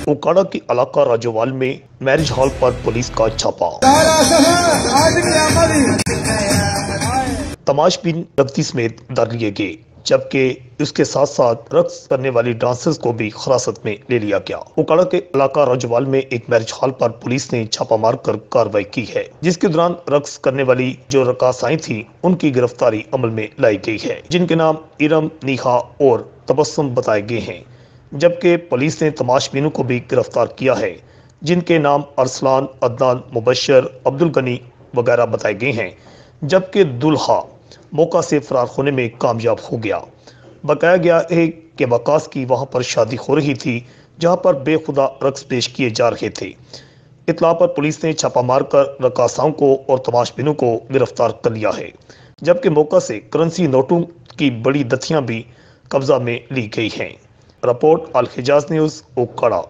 उकाड़ा के इलाका राजोवाल में मैरिज हॉल पर पुलिस का छापा। तमाशबीन नकदी समेत दर लिए गए, जबकि इसके साथ साथ रक्स करने वाली डांसर्स को भी हिरासत में ले लिया गया। उकाड़ा के इलाका राजोवाल में एक मैरिज हॉल पर पुलिस ने छापा मारकर कार्रवाई की है, जिसके दौरान रक्स करने वाली जो रकासाएं थी उनकी गिरफ्तारी अमल में लाई गई है, जिनके नाम इरम, नीहा और तबस्सुम बताए गए हैं। जबकि पुलिस ने तमाशबीनों को भी गिरफ्तार किया है, जिनके नाम अरसलान, अदनान, मुबशर, अब्दुल गनी वगैरह बताए गए हैं। जबकि दुल्हा मौका से फरार होने में कामयाब हो गया। बताया गया है कि वकास की वहां पर शादी हो रही थी, जहां पर बेखुदा रक्स पेश किए जा रहे थे। इतला पर पुलिस ने छापा मारकर रकासाओं को और तमाशबीनों को गिरफ्तार कर लिया है, जबकि मौका से करेंसी नोटों की बड़ी दथियां भी कब्जा में ली गई हैं। रिपोर्ट अल हिजाज न्यूज़, उकाड़ा।